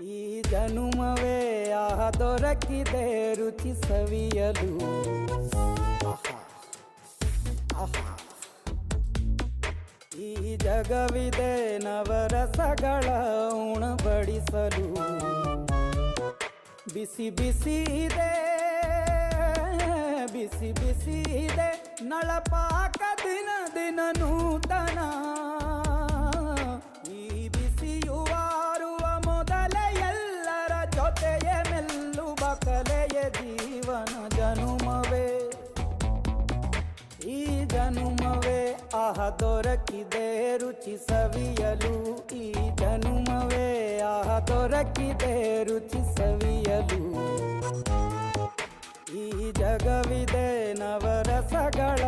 ಈ ಜನುಮವೇ ಆಹ ದೊರಕಿದೆ ರುಚಿ ಸವಿಯಲು. ಈ ಜಗವಿದೆ ನವರಸಗಳ ಉಣಬಡಿಸಲು. ಬಿಸಿ ಬಿಸಿ ಇದೆ, ಬಿಸಿ ಬಿಸಿ ಇದೆ ನಳಪಾಕ ದಿನ ದಿನ ನೂತನ. ಈ ಬಿಸಿಯುವಾರುವ ಮೊದಲೇ ಎಲ್ಲರ ಜೊತೆಯೇ ಮೆಲ್ಲುವ ಕಲೆಯ ಜೀವನ ಜನುಮವೇ. ಈ ಜನುಮವೇ ಆಹ ದೊರಕಿದೆ ರುಚಿ ಸವಿಯಲು. ಈ ಜನುಮವೇ ಆಹ ದೊರಕಿದೆ ರುಚಿ ಸವಿಯಲು. ಈ ಜಗವಿದೆ ನವರಸಗಳ